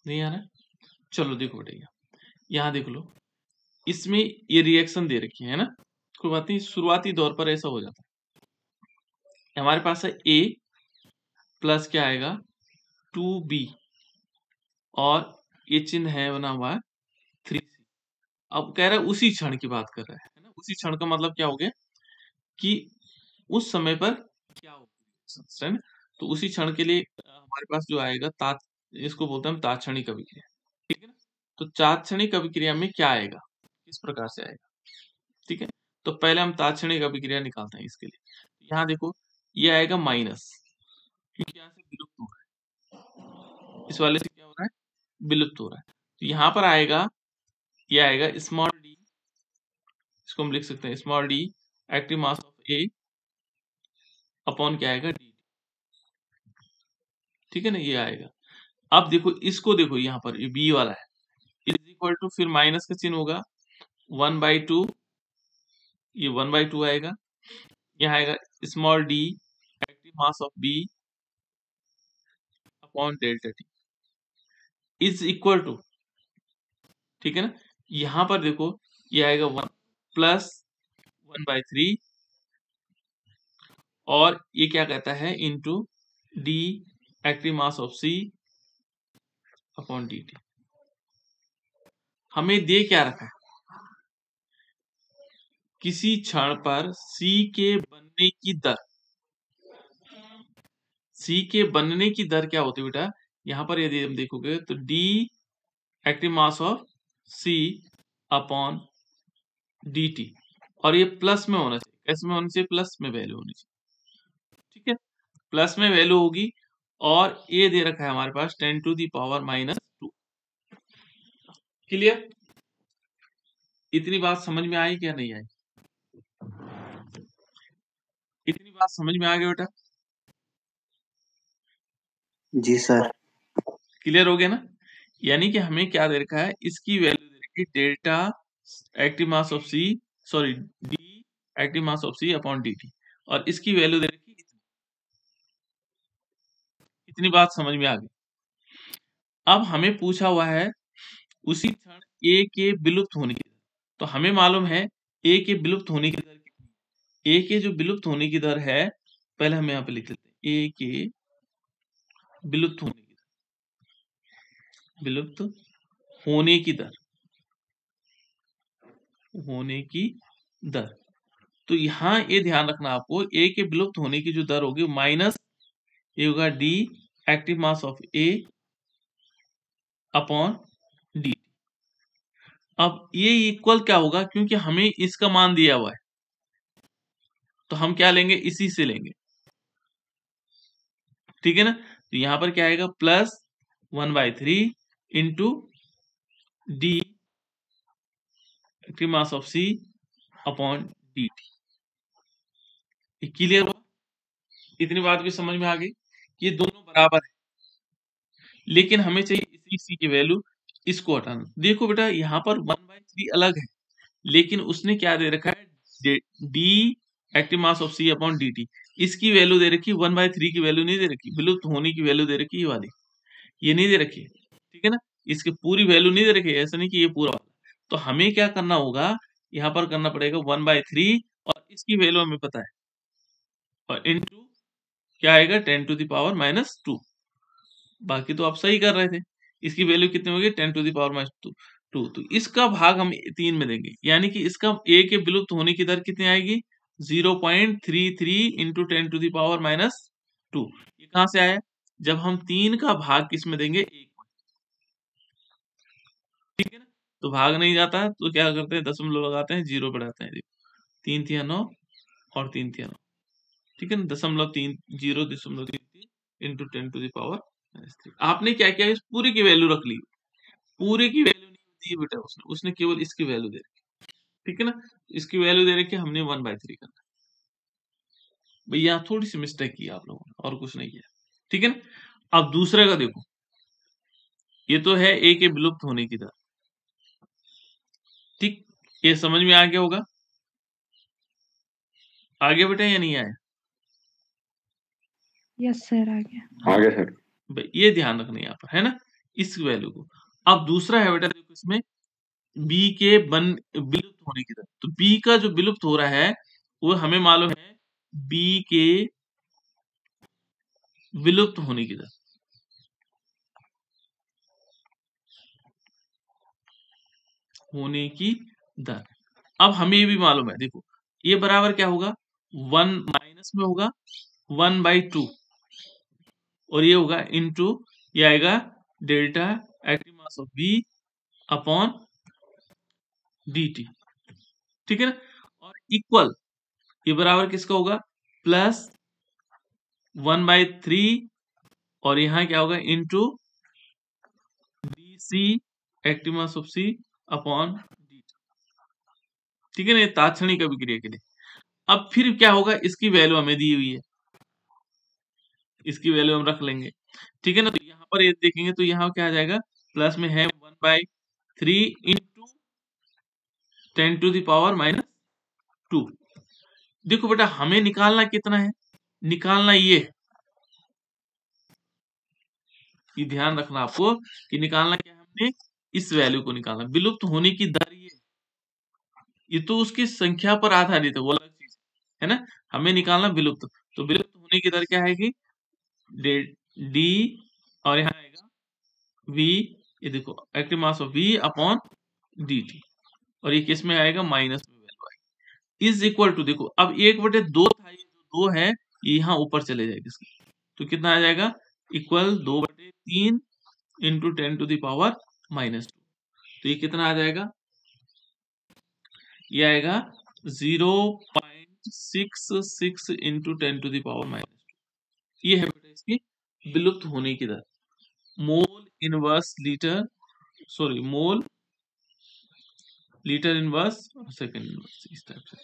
नहीं आ रहा है। चलो देखो बेटा, यहाँ देख लो, इसमें ये रिएक्शन दे रखी है ना, कोई बात नहीं, शुरुआती दौर पर ऐसा हो जाता है। हमारे पास है A प्लस क्या आएगा 2B, और ये चिन्ह है बना हुआ है 3C। अब कह रहा है उसी क्षण की बात कर रहा है ना, उसी क्षण का मतलब क्या हो गया कि उस समय पर क्या हो, है ना। तो उसी क्षण के लिए हमारे पास जो आएगा इसको बोलते हैं हम तात्क्षणिक अभिक्रिया, ठीक है ना। तो तात्क्षणिक अभिक्रिया में क्या आएगा, किस प्रकार से आएगा, ठीक है। तो पहले हम तात्क्षणिक अभिक्रिया निकालते हैं इसके लिए। यहाँ देखो, ये आएगा माइनस, क्योंकि यहाँ से विलुप्त हो रहा है, इस वाले से क्या हो रहा है, विलुप्त हो रहा है। तो यहाँ पर आएगा, ये आएगा स्मॉल डी, इसको हम लिख सकते हैं small D active mass of A upon क्या आएगा डी, ठीक है ना, ये आएगा। अब देखो इसको, देखो यहाँ पर ये बी वाला है, इज इक्वल टू, फिर माइनस का चिन्ह होगा 1/2, ये 1/2 आएगा। यहाँ आएगा small D active mass of B upon delta T is equal to, ठीक है ना। यहाँ पर देखो ये आएगा 1 प्लस 1/3, और ये क्या कहता है into D active mass of C upon D T. हमें दे क्या रखा है, किसी क्षण पर C के बनने की दर, C के बनने की दर क्या होती है बेटा, यहाँ पर यदि हम देखोगे तो D active mass of C upon dt, और ये प्लस में होना चाहिए, कैसे में होना चाहिए, प्लस में वैल्यू होनी चाहिए, ठीक है, प्लस में वैल्यू होगी। और ये दे रखा है हमारे पास 10⁻⁻²। क्लियर, इतनी बात समझ में आई क्या नहीं आई, इतनी बात समझ में आ गई बेटा? जी सर। क्लियर हो गया ना। यानी कि हमें क्या दे रखा है, इसकी वैल्यू दे रखी delta active mass of C, sorry D active mass of C upon D T, और इसकी वैल्यू दे रखी इतनी बात समझ में आ गई। अब हमें पूछा हुआ है उसी क्षण ए के विलुप्त होने की दर, तो हमें मालूम है ए के विलुप्त होने की दर कितनी, ए के जो विलुप्त होने की दर है, पहले हम यहाँ पे लिख लेते हैं ए के विलुप्त होने की दर, विलुप्त होने की दर, होने की दर। तो यहाँ ये ध्यान रखना आपको, ए के विलुप्त होने की जो दर होगी माइनस ये होगा D active mass of A upon D. अब ये इक्वल क्या होगा, क्योंकि हमें इसका मान दिया हुआ है, तो हम क्या लेंगे, इसी से लेंगे, ठीक है ना। तो यहाँ पर क्या आएगा, plus 1/3 into D active mass of C upon D T. Clear हुआ, इतनी बात भी समझ में आ गई, ये दोनों बराबर है, लेकिन हमें चाहिए इसी सी की वैल्यू, इसको हटाना। देखो बेटा यहाँ पर 1/3 अलग है, लेकिन उसने क्या दे रखा है, D active mass of C upon D T, इसकी वैल्यू दे रखी 1/3 की वैल्यू नहीं दे रखी, विलुप्त होने की वैल्यू दे रखी ये वाली, ये नहीं दे रखी, ठीक है ना, इसकी पूरी वैल्यू नहीं दे रखी, ऐसा नहीं कि ये पूरा वाला। तो हमें क्या करना होगा, यहाँ पर करना पड़ेगा 1/3, और इसकी वैल्यू हमें पता है, और इनटू क्या आएगा 10⁻⁻²। बाकी तो आप सही कर रहे थे, इसकी वैल्यू कितनी होगी 10⁻⁻²। तो इसका भाग हम 3 में देंगे, यानी कि इसका ए के विलुप्त होने की दर कितनी आएगी 0.33 इंटू 10⁻⁻²। ये कहां से आया, जब हम 3 का भाग किस में देंगे, 1, ठीक है ना। तो भाग नहीं जाता है, तो क्या करते हैं, दशमलव लगाते हैं, 0 बढ़ाते हैं। देखो 3 तिया 9 और 3 तिया 9, ठीक है ना, 0.33 इंटू 10⁻³ आपने क्या किया, इस पूरे की वैल्यू रख ली, पूरे की वैल्यू नहीं दी बेटा उसने केवल इसकी वैल्यू दे रखी, ठीक है ना, इसकी वैल्यू दे रखी, हमने 1/3 करना। भैया थोड़ी सी मिस्टेक की आप लोगों ने, और कुछ नहीं किया, ठीक है ना। अब दूसरे का देखो, ये तो है ए के विलुप्त होने की दर, ठीक, ये समझ में आ गया होगा, आगे बेटा या नहीं आया? यस सर, आ गया। आगे सर। भाई ये ध्यान रखना यहाँ पर, है ना, इस वैल्यू को। अब दूसरा है बेटा, देखो इसमें बी के विलुप्त होने की दर, तो बी का जो विलुप्त हो रहा है वो हमें मालूम है बी के विलुप्त होने की दर, होने की दर। अब हमें ये भी मालूम है, देखो ये बराबर क्या होगा, 1 माइनस में होगा 1/2, और ये होगा इनटू, ये आएगा delta active mass of B upon dt, ठीक है ना, और इक्वल, ये बराबर किसका होगा, प्लस 1/3, और यहाँ क्या होगा, into dc active mass of c upon dt, ठीक है ना, ये तात्क्षणिक अभिक्रिया के लिए। अब फिर क्या होगा, इसकी वैल्यू हमें दी हुई है, इसकी वैल्यू हम रख लेंगे, ठीक है ना, तो यहाँ पर ये देखेंगे तो यहाँ क्या आ जाएगा, प्लस में है 1/3 इंटू 10⁻⁻²। देखो बेटा हमें निकालना कितना है, निकालना ये ध्यान रखना आपको कि निकालना क्या है, हमने इस वैल्यू को निकालना, विलुप्त होने की दर ये तो उसकी संख्या पर आधारित है, वो अलग चीज है ना, हमें निकालना विलुप्त, तो विलुप्त होने की दर क्या आएगी, डी, और यहाँ आएगा वी, ये देखो active mass of V upon dt, और ये किस में आएगा, माइनस में वैल्यू आएगी, इज इक्वल टू, देखो अब 1/2 था, ये जो 2 है ये यहाँ ऊपर चले जाएगा इसकी, तो कितना आ जाएगा, इक्वल 2/3 इंटू 10⁻², तो ये कितना आ जाएगा, ये आएगा 0.66 इंटू 10⁻², ये है बेटा इसकी विलुप्त होने की दर, mole inverse litre, sorry mole litre inverse second inverse, इस टाइप से,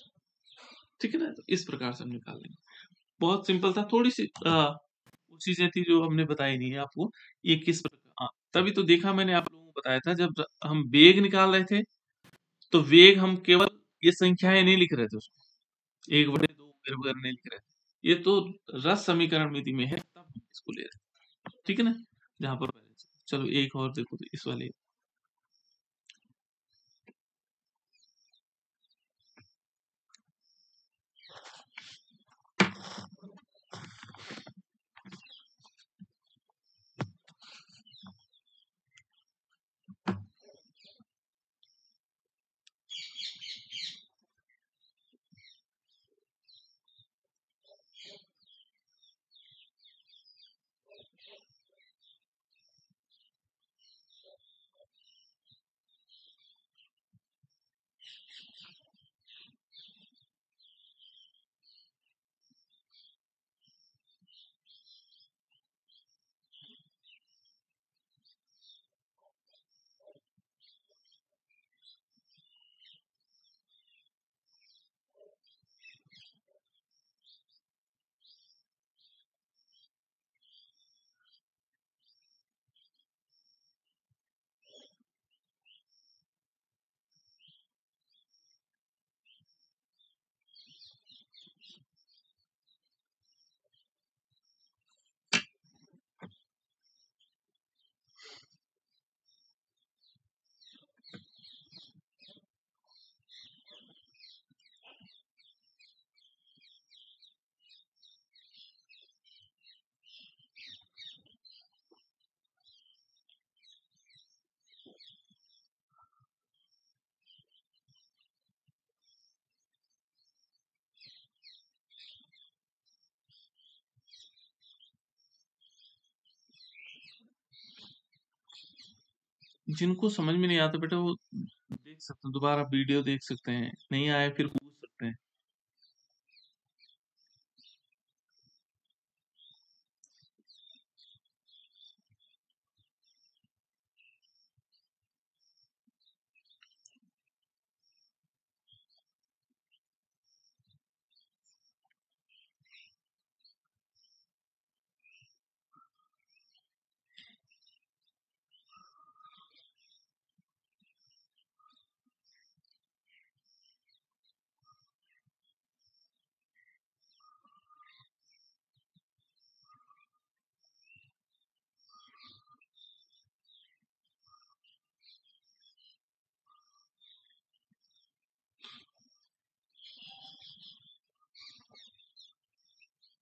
ठीक है ना, तो इस प्रकार से हम निकाल लेंगे। बहुत सिंपल था, थोड़ी सी चीजें थी जो हमने बताई नहीं है आपको, ये किस प्रकार, तभी तो देखा मैंने आप लोगों को बताया था, जब हम वेग निकाल रहे थे तो वेग हम केवल ये संख्याएं नहीं लिख रहे थे उसमें, 1/2 वगैरह नहीं लिख रहे थे, ये तो रस समीकरण विधि में है, तब हम इसको ले रहे हैं, ठीक है ना, जहां पर चलो एक और देखो, तो इस वाले, जिनको समझ में नहीं आता बेटा वो देख सकते हैं, दोबारा वीडियो देख सकते हैं, नहीं आए फिर पूछ सकते हैं।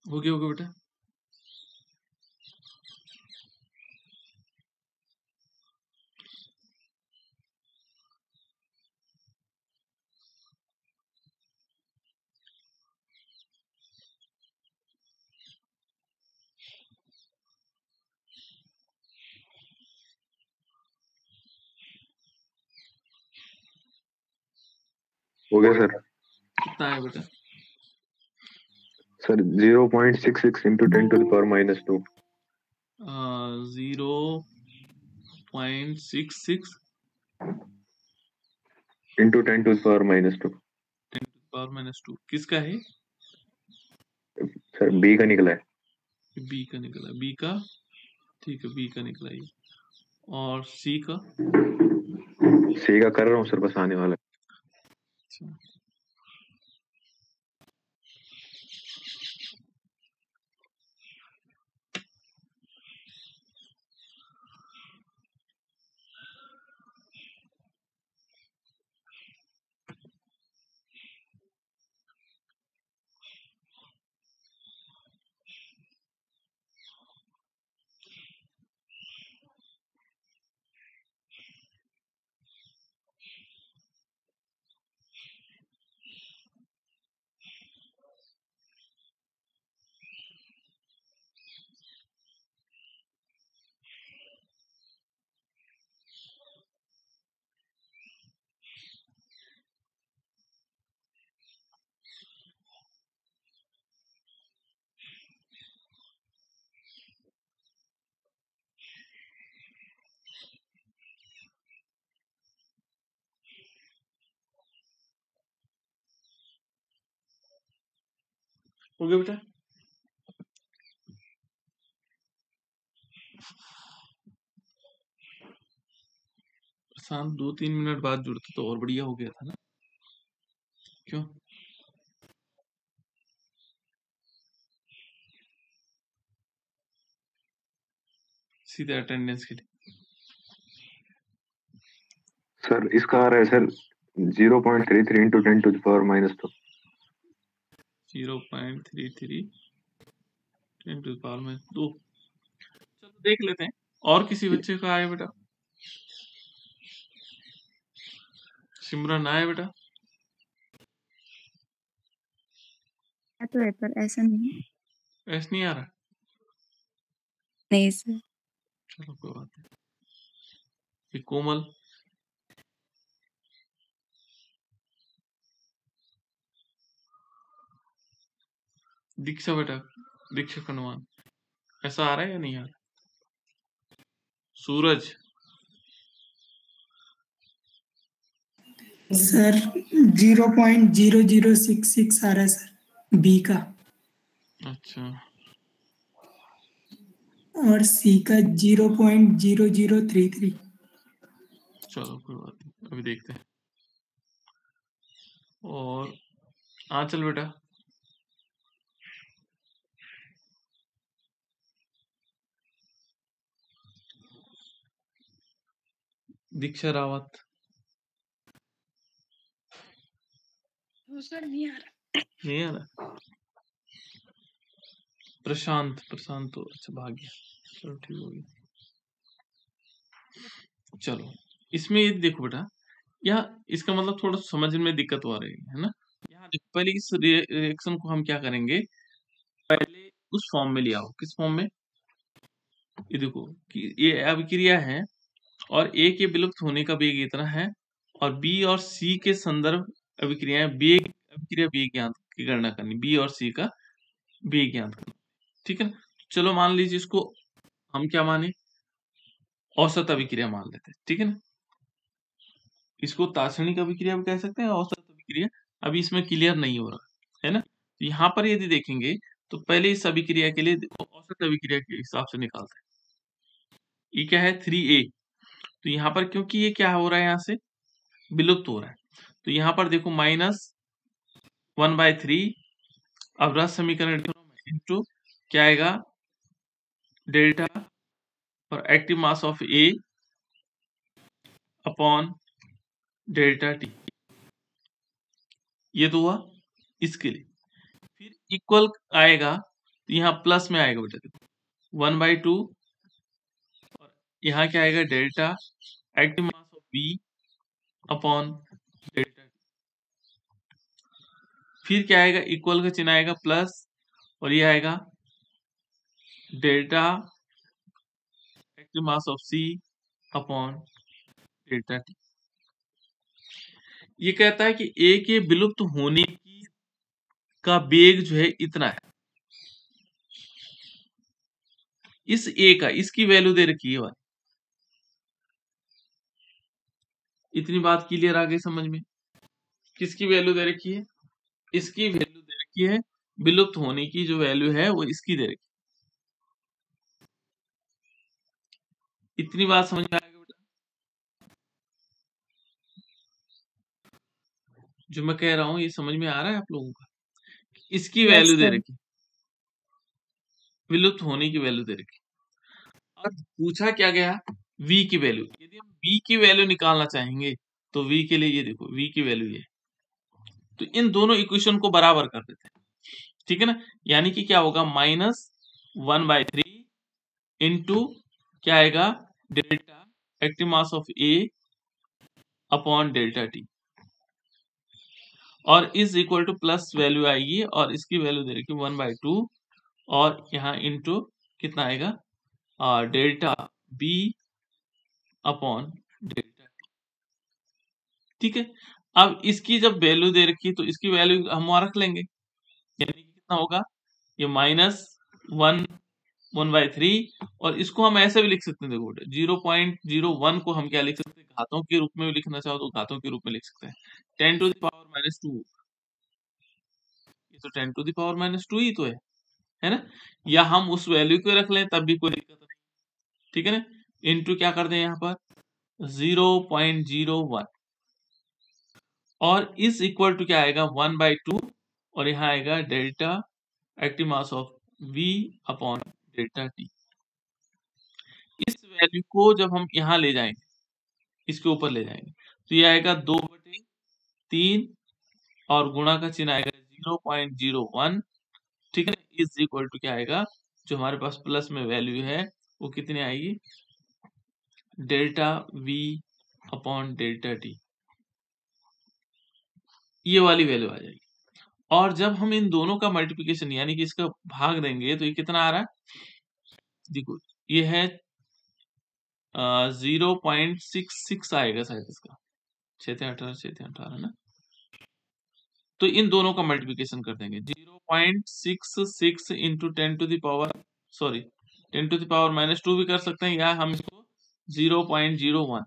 हो गया बेटा? हो गया सर। कितना है बेटा? Sir 0.66 into 10 to the power minus 2 0.66 into 10 to the power minus 2 10 to the power minus 2 किसका है? सर बी का निकला है। बी का निकला, बी का, ठीक है, बी का निकला ये। और सी का? सी का कर रहा हूँ सर, बस आने वाला है। अच्छा, हो गया बेटा? शाम 2-3 मिनट बाद जुड़ते तो और बढ़िया हो गया था ना, क्यों? सीधे अटेंडेंस के लिए। सर इसका आ रहा है sir 0.33 into 10 to the power minus 2 0.33 10 to the power minus 2। चलो देख लेते हैं, और किसी बच्चे का आया बेटा? सिमरन आया बेटा? तो है पर ऐसा नहीं है। ऐसा नहीं आ रहा? नहीं सर। चलो कोई बात नहीं। ये कोमल, दीक्षा बेटा, दीक्षा कनवान, ऐसा आ रहा है या नहीं आ रहा? सूरज, सर 0.0066 आ रहा है सर बी का, अच्छा, और सी का 0.0033। चलो कोई बात नहीं, अभी देखते हैं। और आंचल बेटा, दीक्षा रावत, सर नहीं आ रहा। नहीं आ रहा? प्रशांत, प्रशांत तो अच्छा भाग गया, चलो ठीक हो गया। चलो इसमें ये देखो बेटा, यहाँ इसका मतलब थोड़ा समझ में दिक्कत आ रही है ना। यहाँ देखो, पहले इस रिएक्शन को हम क्या करेंगे, पहले उस फॉर्म में ले आओ। किस फॉर्म में? ये देखो कि ये अभिक्रिया है और ए के विलुप्त होने का वेग इतना है, और बी और सी के संदर्भ अभिक्रियाएं वेग अभिक्रिया वेग ज्ञात की गणना करनी, बी और सी का वेग ज्ञात करना। ठीक है ना? चलो मान लीजिए इसको हम क्या माने, औसत अभिक्रिया मान लेते हैं। ठीक है ना? इसको तात्क्षणिक अभिक्रिया भी कह सकते हैं, औसत अभिक्रिया अभी इसमें क्लियर नहीं हो रहा है ना। तो यहाँ पर यदि देखेंगे तो पहले इस अभिक्रिया के लिए औसत अभिक्रिया के हिसाब से निकालते हैं। ये क्या है 3a, तो यहाँ पर क्योंकि ये क्या हो रहा है, यहाँ से विलुप्त हो रहा है, तो यहाँ पर देखो -1/3 अवरस समीकरण इंटू क्या आएगा डेल्टा और active mass of A upon delta T, ये तो हुआ इसके लिए। फिर इक्वल आएगा तो यहाँ प्लस में आएगा बेटा, देखो 1/2 और यहाँ क्या आएगा delta active mass of B upon delta. फिर क्या आएगा, इक्वल का चिन्ह आएगा प्लस, और ये आएगा delta active mass of C upon delta T. ये कहता है कि ए के विलुप्त होने की का वेग जो है इतना है, इस ए का, इसकी वैल्यू दे रखी है वाली। इतनी बात क्लियर आ गई समझ में? किसकी वैल्यू दे रखी है? इसकी वैल्यू दे रखी है, विलुप्त होने की जो वैल्यू है वो इसकी दे रखी। इतनी बात समझ में आ गई बेटा? जो मैं कह रहा हूं ये समझ में आ रहा है आप लोगों का? इसकी वैल्यू दे रखी, विलुप्त होने की वैल्यू दे रखी, और पूछा क्या गया v की वैल्यू। यदि हम v की वैल्यू निकालना चाहेंगे तो v के लिए ये देखो v की वैल्यू ये, तो इन दोनों इक्वेशन को बराबर कर देते हैं। ठीक है ना? यानी कि क्या होगा -1/3 इंटू क्या आएगा delta active mass of A upon delta T, और is equal to plus value आएगी और इसकी वैल्यू दे रखी 1/2 और यहाँ इंटू कितना आएगा delta B upon delta T. ठीक है? अब इसकी जब वैल्यू दे रखी है तो इसकी वैल्यू हम वहां रख लेंगे, यानी कि कितना होगा ये -1/3, और इसको हम ऐसे भी लिख सकते हैं, देखो 0.01 को हम क्या लिख सकते हैं, घातों के रूप में भी लिखना चाहो तो घातों के रूप में लिख सकते हैं, 10⁻²। ये तो 10⁻² ही तो है ना? या हम उस वैल्यू को रख लें तब भी कोई दिक्कत नहीं। ठीक है ना? इंटू क्या कर दें यहाँ पर 0.01, और इस इक्वल टू क्या आएगा 1/2, और यहाँ आएगा delta active mass of v upon delta T. इस वैल्यू को जब हम यहाँ ले जाएंगे, इसके ऊपर ले जाएंगे, तो ये आएगा 2/3 और गुणा का चिन्ह आएगा 0.01। ठीक है? इज इक्वल टू क्या आएगा, जो हमारे पास प्लस में वैल्यू है वो कितनी आएगी delta v upon delta T, ये वाली वैल्यू आ जाएगी। और जब हम इन दोनों का मल्टीप्लिकेशन यानी कि इसका भाग देंगे तो ये कितना आ रहा है, देखो ये है 0.66 आएगा शायद इसका, 6×18 ना, तो इन दोनों का मल्टीप्लिकेशन कर देंगे 0.66 इंटू 10⁻², भी कर सकते हैं, या हम इसको 0.01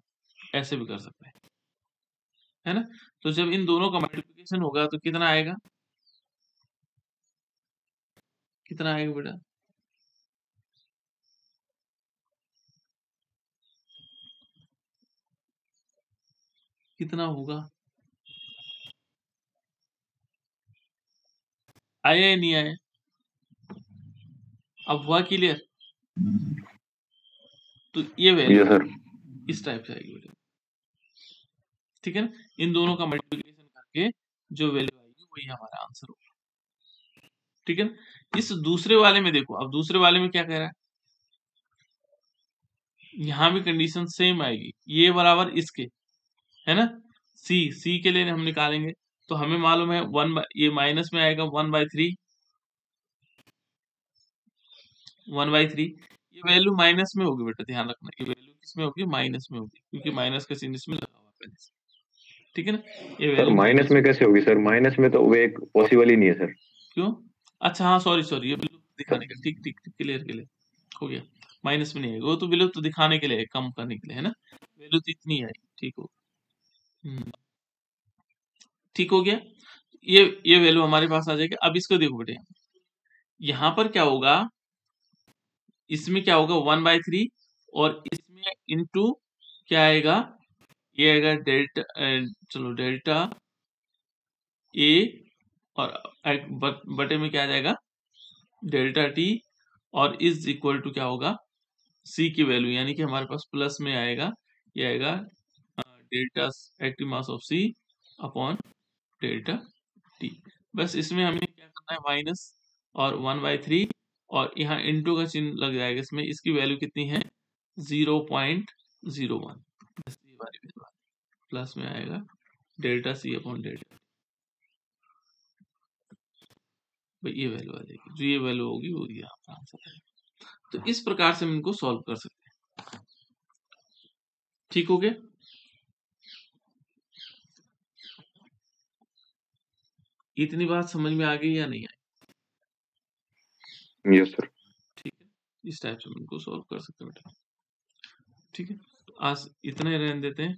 ऐसे भी कर सकते हैं, है ना? तो जब इन दोनों का मल्टीप्लिकेशन होगा तो कितना आएगा, कितना आएगा बेटा, कितना होगा, आया या नहीं आया? अब हुआ क्लियर? तो ये वैल्यू इस टाइप से आएगी बेटा। ठीक है ना? इन दोनों का मल्टीप्लिकेशन करके जो वैल्यू आएगी वही हमारा आंसर होगा। ठीक है ना? इस दूसरे वाले में देखो, अब दूसरे वाले में क्या कह रहा है, यहां भी कंडीशन सेम आएगी, ये बराबर इसके, है ना? सी के लिए हम निकालेंगे तो हमें मालूम है ये माइनस में आएगा 1/3, ये वैल्यू माइनस में होगी बेटा, ध्यान रखना, ये वैल्यू किसमें होगी, माइनस में होगी, क्योंकि माइनस का चिन्ह इसमें लगा हुआ है पहले से। ठीक है ना, ये सर वैल्यू माइनस में कैसे होगी सर? माइनस में तो वो एक पॉसिबल ही नहीं है सर। क्यों? अच्छा हाँ, सॉरी ये विलुप्त दिखाने का, ठीक ठीक क्लियर हो गया। माइनस में नहीं आएगा, वो तो विलुप्त दिखाने के लिए है, कम करने के लिए है ना, वैल्यू तो इतनी है। ठीक हो, ठीक हो गया। ये वैल्यू हमारे पास आ जाएगी। अब इसको देखो बेटे, यहाँ पर क्या होगा, इसमें क्या होगा 1/3 और इसमें इनटू क्या आएगा, ये आएगा डेल्टा, चलो डेल्टा ए, और बटे में क्या आ जाएगा डेल्टा टी, और इज इक्वल टू क्या होगा सी की वैल्यू, यानी कि हमारे पास प्लस में आएगा, ये आएगा delta active mass of C upon delta T. बस इसमें हमें क्या करना है, माइनस और 1/3 और यहाँ इंटू का चिन्ह लग जाएगा इसमें। इसकी वैल्यू कितनी है 0.01, प्लस में आएगा डेल्टा सी अपॉन डेल्टा, भाई ये वैल्यू आ जाएगी, जो ये वैल्यू होगी वो ये आपका आंसर है। तो इस प्रकार से हम इनको सॉल्व कर सकते हैं। ठीक हो गया, इतनी बात समझ में आ गई या नहीं आई? Yes sir. ठीक है, इस टाइप से हम इनको सॉल्व कर सकते हैं बेटा। ठीक है, तो आज इतना ही रहने देते हैं।